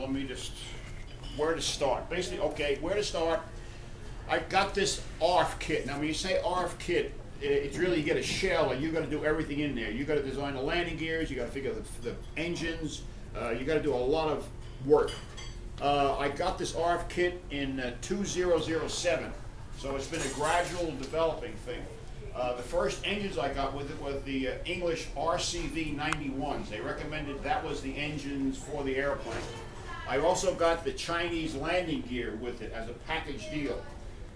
let me just, where to start? Basically, okay, where to start? I got this ARF kit. Now, when you say ARF kit, it's really, you get a shell and you got to do everything in there. You got to design the landing gears, you got to figure the engines, you got to do a lot of work. I got this ARF kit in 2007, so it's been a gradual developing thing. The first engines I got with it was the English RCV 91s. They recommended that was the engines for the airplane. I also got the Chinese landing gear with it as a package deal.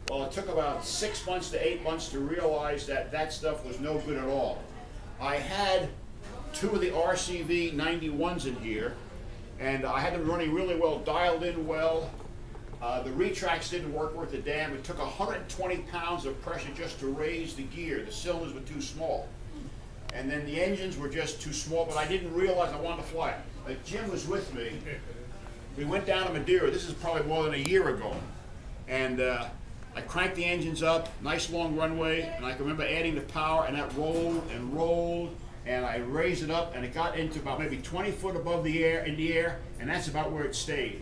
Well, it took about 6 months to 8 months to realize that that stuff was no good at all. I had two of the RCV 91s in here, and I had them running really well, dialed in well. The retracts didn't work worth a damn. It took 120 pounds of pressure just to raise the gear. The cylinders were too small. And then the engines were just too small, but I didn't realize I wanted to fly it. Jim was with me. We went down to Madeira. This is probably more than a year ago. And I cranked the engines up, nice long runway, and I can remember adding the power, and that rolled and rolled, and I raised it up, and it got into about maybe 20 foot above the air, and that's about where it stayed.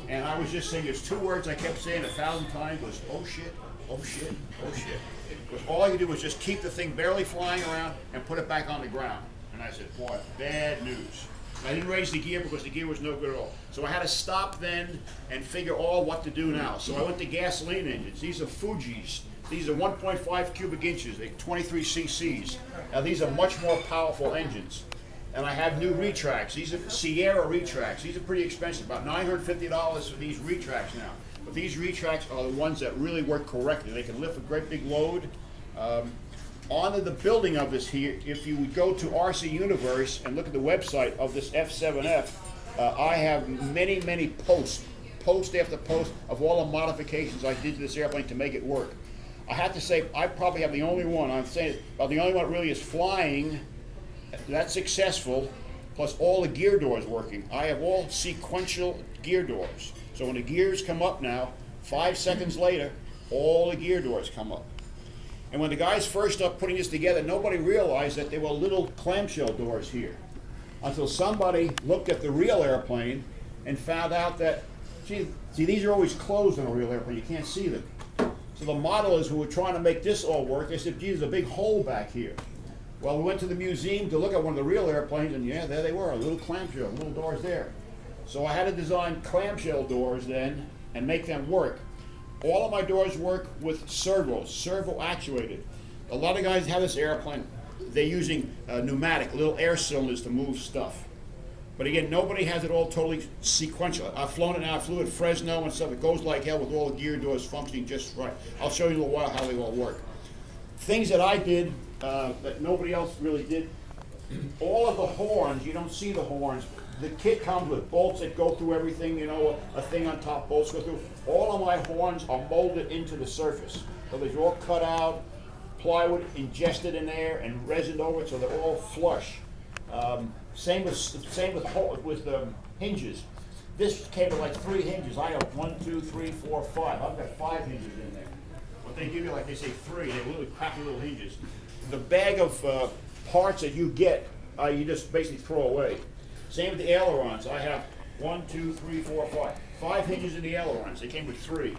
And I was just saying, there's two words I kept saying 1,000 times was, oh shit, oh shit, oh shit. Because all I could do was just keep the thing barely flying around and put it back on the ground. And I said, boy, bad news. I didn't raise the gear because the gear was no good at all. So I had to stop then and figure all what to do now. So I went to gasoline engines. These are Fujis. These are 1.5 cubic inches, they're 23 cc's. Now these are much more powerful engines. And I have new retracts. These are Sierra retracts. These are pretty expensive, about $950 for these retracts now. But these retracts are the ones that really work correctly. They can lift a great big load. Onto the building of this here, if you would go to RC Universe and look at the website of this F7-F, I have many, many post after post of all the modifications I did to this airplane to make it work. I have to say, I probably have the only one, I'm saying about the only one that really is flying that's successful, plus all the gear doors working. I have all sequential gear doors. So when the gears come up now, 5 seconds later, all the gear doors come up. And when the guys first started putting this together, nobody realized that there were little clamshell doors here. Until somebody looked at the real airplane and found out that, see, these are always closed on a real airplane, you can't see them. So the modelers who were trying to make this all work, they said, gee, there's a big hole back here. Well, we went to the museum to look at one of the real airplanes, and yeah, there they were, a little clamshell, little doors there. So I had to design clamshell doors then and make them work. All of my doors work with servos, servo actuated. A lot of guys have this airplane, they're using pneumatic, little air cylinders to move stuff. But again, nobody has it all totally sequential. I've flown it now, I flew at Fresno and stuff, it goes like hell with all the gear doors functioning just right. I'll show you in a little while how they all work. Things that I did that nobody else really did. All of the horns, you don't see the horns. The kit comes with bolts that go through everything, you know, a thing on top, bolts go through. All of my horns are molded into the surface. So they're all cut out, plywood ingested in there and resined over it, so they're all flush. Same with hinges. This came with like 3 hinges. I have 1, 2, 3, 4, 5. I've got 5 hinges in there. But they give you, like they say, 3. They're really crappy little hinges. The bag of parts that you get, you just basically throw away. Same with the ailerons. I have 1, 2, 3, 4, 5. 5 hinges in the ailerons. They came with 3.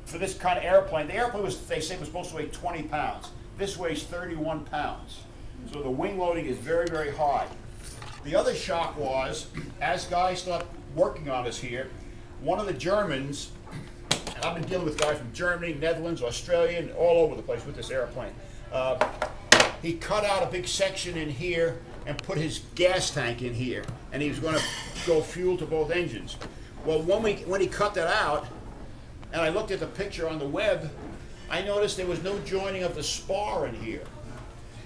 For this kind of airplane, the airplane was, they say, was supposed to weigh 20 pounds. This weighs 31 pounds. So the wing loading is very, very high. The other shock was, as guys started working on us here, one of the Germans, and I've been dealing with guys from Germany, Netherlands, Australia, and all over the place with this airplane. He cut out a big section in here and put his gas tank in here, and he was going to go fuel to both engines. Well, when he cut that out, and I looked at the picture on the web, I noticed there was no joining of the spar in here.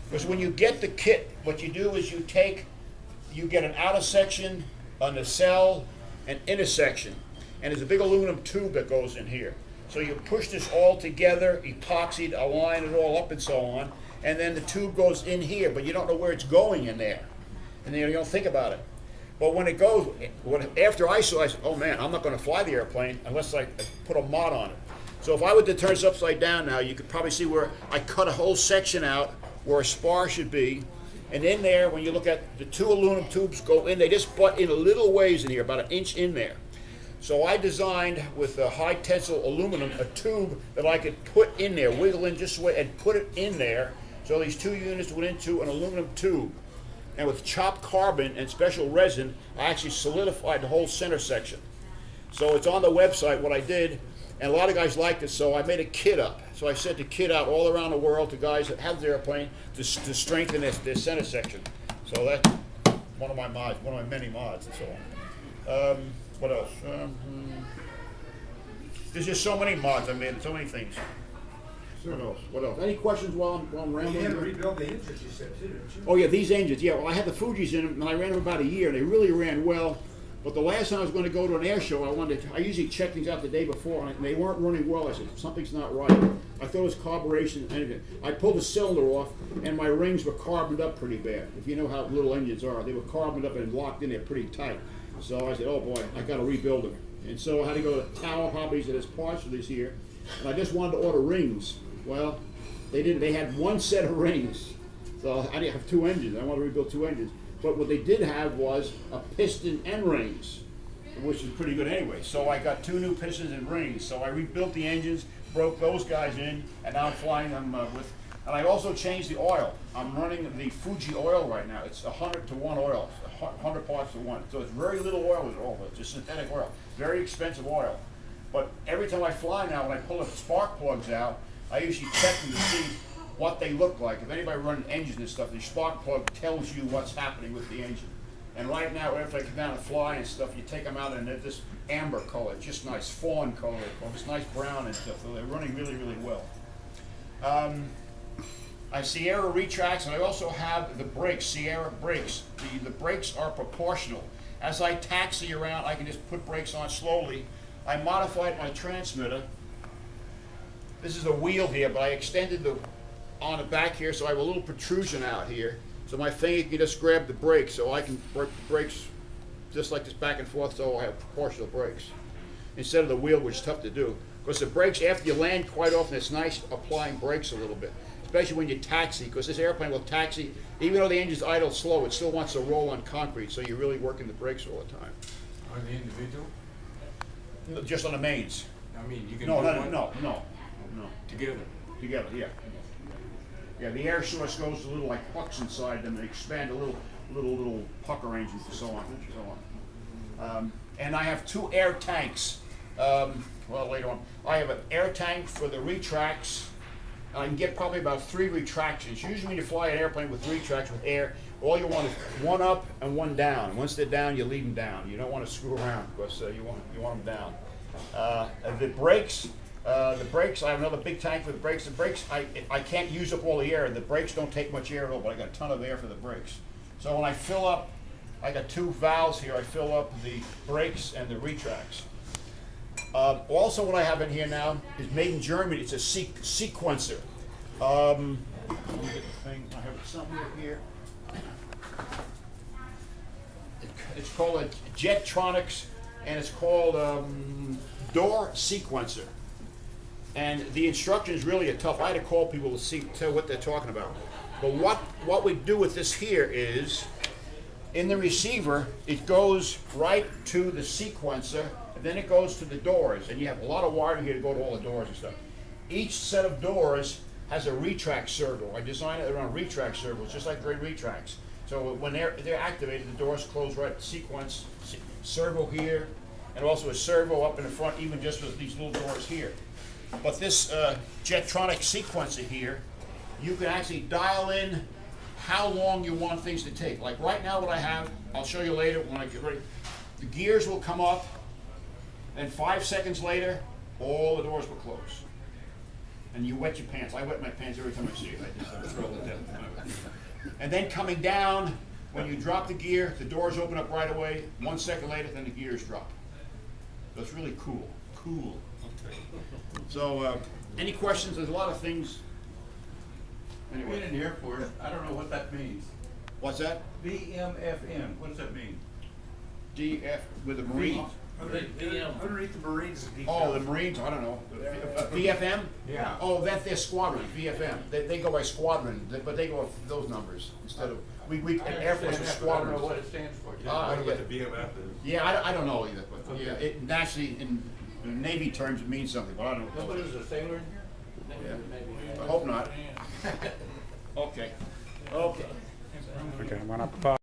Because when you get the kit, what you do is you get an outer section, a nacelle, an inner section, and there's a big aluminum tube that goes in here. So you push this all together, epoxied, align it all up and so on, and then the tube goes in here, but you don't know where it's going in there. And then you don't think about it. But when it goes, after I saw, I said, oh man, I'm not going to fly the airplane unless I put a mod on it. So if I were to turn this upside down now, you could probably see where I cut a whole section out where a spar should be, And in there, when you look at the 2 aluminum tubes go in, they just butt in a little ways in here, about 1 inch in there. So I designed with a high tensile aluminum a tube that I could put in there, wiggle in just away and put it in there. So these 2 units went into an aluminum tube. And with chopped carbon and special resin, I actually solidified the whole center section. So it's on the website what I did, and a lot of guys liked it, so I made a kit up. So I sent the kit out all around the world to guys that have the airplane to strengthen their center section. So that's one of my mods, one of my many mods and so on. What else? There's just so many mods I made, so many things. What else? What else? Any questions while I'm rambling? You had to rebuild the engines, you said, too, didn't you? Oh yeah, these engines. Yeah, well I had the Fujis in them, and I ran them about a year, and they really ran well. But the last time I was going to go to an air show, I usually check things out the day before, and they weren't running well. I said, something's not right. I thought it was carburation. And I pulled the cylinder off, and my rings were carboned up pretty bad. If you know how little engines are, they were carboned up and locked in there pretty tight. So I said, oh boy, I got to rebuild them. And so I had to go to Tower Hobbies that has parts for this here, and I just wanted to order rings. Well, they didn't. They had 1 set of rings, so I didn't have 2 engines. I wanted to rebuild 2 engines. But what they did have was a piston and rings, which is pretty good anyway. So I got 2 new pistons and rings. So I rebuilt the engines, broke those guys in, and now I'm flying them with. And I also changed the oil. I'm running the Fuji oil right now. It's 100 to 1 oil, 100 parts to 1. So it's very little oil at all. It's just synthetic oil, very expensive oil. But every time I fly now, when I pull the spark plugs out, I usually check them to see what they look like. If anybody running engines and stuff, the spark plug tells you what's happening with the engine. And right now, after I come down and fly and stuff, you take them out and they're this amber color, just nice fawn color, or this nice brown and stuff. So they're running really, really well. I have Sierra retracts, and I also have the brakes, Sierra brakes. The brakes are proportional. As I taxi around, I can just put brakes on slowly. I modified my transmitter. This is a wheel here, but I extended on the back here, so I have a little protrusion out here. So my finger can just grab the brakes, so I can work the brakes just like this back and forth, so I have proportional brakes. Instead of the wheel, which is tough to do. Because the brakes, after you land, quite often it's nice applying brakes a little bit. Especially when you taxi, because this airplane will taxi, even though the engine's idle slow, it still wants to roll on concrete, so you're really working the brakes all the time. On the individual? Just on the mains. I mean, you can No. together. Together, yeah. Yeah, the air source goes a little like pucks inside them and expand a little puck arrangements and so on. And I have 2 air tanks. Well, later on, I have an air tank for the retracts. I can get probably about 3 retractions. Usually when you fly an airplane with retracts with air, all you want is 1 up and 1 down. Once they're down, you leave them down. You don't want to screw around because you want them down. The brakes, I have another big tank for the brakes. The brakes, I can't use up all the air. The brakes don't take much air at all, but I got a ton of air for the brakes. So when I fill up, I got 2 valves here. I fill up the brakes and the retracts. Also what I have in here now is made in Germany. It's a sequencer. Let me get the thing. I have it somewhere here. It's called a Jetronics, and it's called door sequencer. And the instructions really are tough. I had to call people to tell what they're talking about. But what we do with this here is, in the receiver, it goes right to the sequencer, and then it goes to the doors. And you have a lot of wiring here to go to all the doors and stuff. Each set of doors has a retract servo. I designed it around retract servos, just like great retracts. So when they're activated, the doors close right, sequence, servo here, and also a servo up in the front, even just with these little doors here. But this Jetronic sequencer here, you can actually dial in how long you want things to take. Like right now what I have, I'll show you later when I get ready. The gears will come up, and 5 seconds later, all the doors will close. And you wet your pants. I wet my pants every time I see it. I just throw it down. And then coming down, when you drop the gear, the doors open up right away. 1 second later, then the gears drop. So it's really cool. Cool. So, any questions? There's a lot of things. Anyway. Being in the Air Force, I don't know what that means. What's that? BMFN. What does that mean? DF with the Marines. Underneath the Marines. Oh, the Marines. I don't know. VFM. Yeah. Oh, that's their squadron. VFM. They go by squadron, but they go with those numbers instead of. We Air Force is I don't know squadrons. what it stands for. Ah, What about the VMF is? Yeah, I don't know either, but Okay. yeah, it naturally in Navy terms it means something, but I don't know. Nobody's a sailor in here? Yeah. Maybe. I hope not. Okay. Okay. Okay, I'm gonna pause.